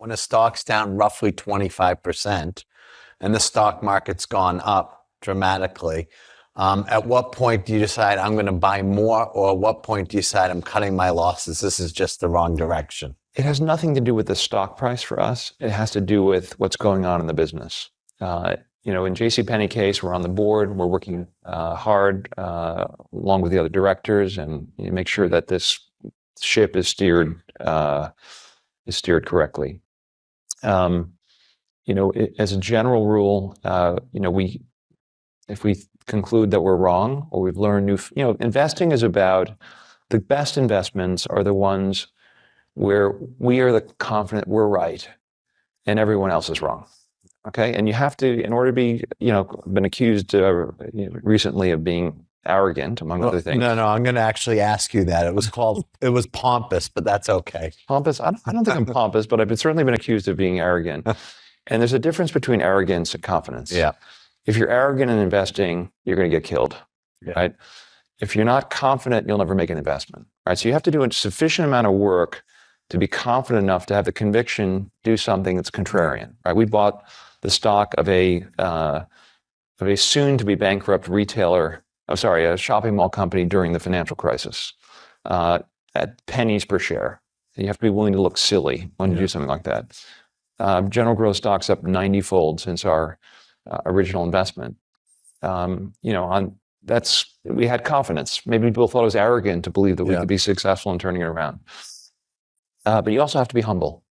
when a stock's down roughly 25% and the stock market's gone up dramatically, at what point do you decide I'm going to buy more, or at what point do you decide I'm cutting my losses? This is just the wrong direction. It has nothing to do with the stock price for us. It has to do with what's going on in the business. In JCPenney case, we're on the board. We're working hard along with the other directors, and make sure that this ship is steered correctly. As a general rule, if we conclude that we're wrong or we've learned investing is about the best investments are the ones where we are confident we're right and everyone else is wrong. Okay, and you have to, in order to be, been accused recently of being arrogant, among other things. No, I'm going to actually ask you that. It was pompous, but that's okay. Pompous? I don't think I'm pompous, but I've certainly been accused of being arrogant. And there's a difference between arrogance and confidence. Yeah. If you're arrogant in investing, you're going to get killed, right? If you're not confident, you'll never make an investment, right? So you have to do a sufficient amount of work to be confident enough to have the conviction, do something that's contrarian, right? We bought the stock of a soon-to-be bankrupt a shopping mall company during the financial crisis at pennies per share. You have to be willing to look silly when you do something like that. General Growth stock's up 90-fold since our original investment. We had confidence. Maybe people thought it was arrogant to believe that we could be successful in turning it around. But you also have to be humble.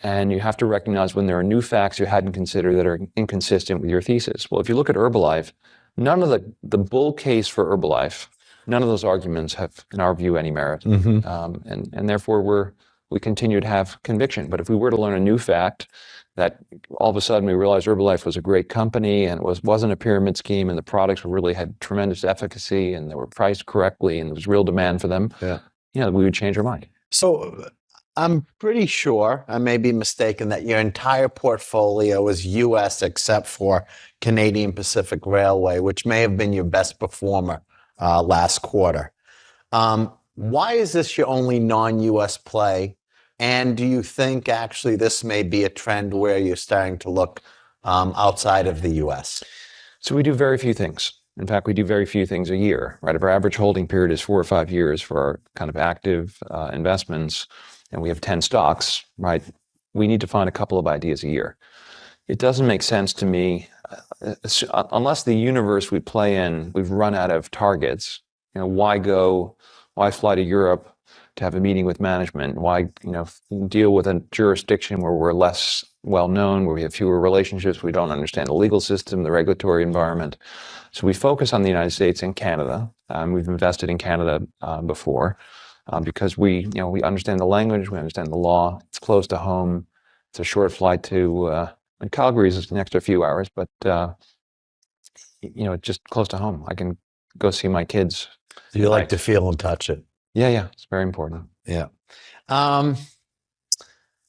And you have to recognize when there are new facts you hadn't considered that are inconsistent with your thesis. Well, if you look at Herbalife, none of the bull case for Herbalife, none of those arguments have, in our view, any merit. Mm-hmm. And therefore, we continue to have conviction. But if we were to learn a new fact that all of a sudden we realized Herbalife was a great company and it wasn't a pyramid scheme and the products really had tremendous efficacy and they were priced correctly and there was real demand for them, we would change our mind. So I'm pretty sure, I may be mistaken, that your entire portfolio is U.S. except for Canadian Pacific Railway, which may have been your best performer last quarter. Why is this your only non-U.S. play? And do you think actually this may be a trend where you're starting to look outside of the U.S.? So we do very few things. In fact, we do very few things a year, right? If our average holding period is 4 or 5 years for our kind of active investments, and we have 10 stocks, right? We need to find a couple of ideas a year. It doesn't make sense to me, unless the universe we play in, we've run out of targets. Why fly to Europe to have a meeting with management? Why, deal with a jurisdiction where we're less well known, where we have fewer relationships, we don't understand the legal system, the regulatory environment. So we focus on the United States and Canada. We've invested in Canada before because we understand the language, we understand the law. It's close to home. It's a short flight to Calgary is an extra few hours, but it's just close to home. I can go see my kids. Do you like to feel and touch it? Yeah, it's very important. Yeah.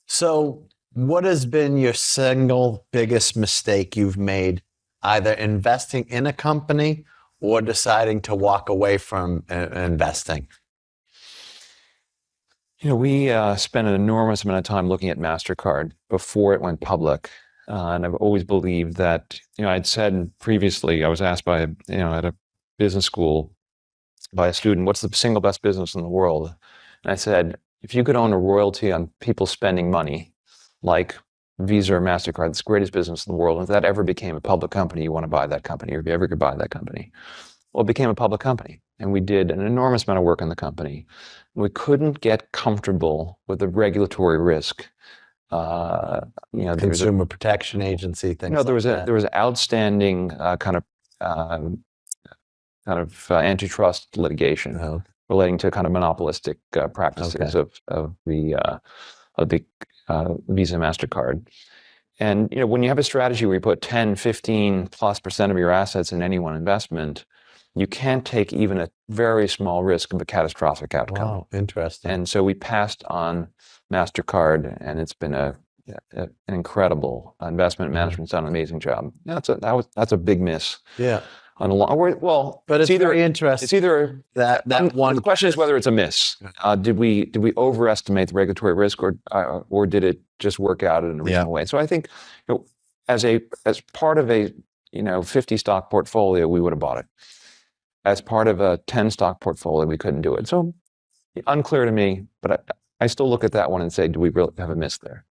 So what has been your single biggest mistake you've made, either investing in a company or deciding to walk away from investing? We spent an enormous amount of time looking at MasterCard before it went public. And I've always believed that, I'd said previously, I was asked by, at a business school by a student, what's the single best business in the world? And I said, if you could own a royalty on people spending money, like Visa or MasterCard, it's the greatest business in the world. And if that ever became a public company, you want to buy that company, or if you ever could buy that company. Well, it became a public company. And we did an enormous amount of work on the company. We couldn't get comfortable with the regulatory risk. Consumer Protection Agency things. No, there was outstanding kind of antitrust litigation relating to kind of monopolistic practices of the Visa MasterCard. And when you have a strategy where you put 10, 15+% of your assets in any one investment, you can't take even a very small risk of a catastrophic outcome. Wow, interesting. And so we passed on MasterCard, and it's been an incredible investment. Management's done an amazing job. That's a big miss. Yeah. on a long. Well, But it's very It's interesting either that one. The question is whether it's a miss. Did we overestimate the regulatory risk, or did it just work out in a reasonable way? So I think, as part of a 50 stock portfolio, we would have bought it. As part of a 10 stock portfolio, we couldn't do it. So unclear to me, but I still look at that one and say, do we really have a miss there?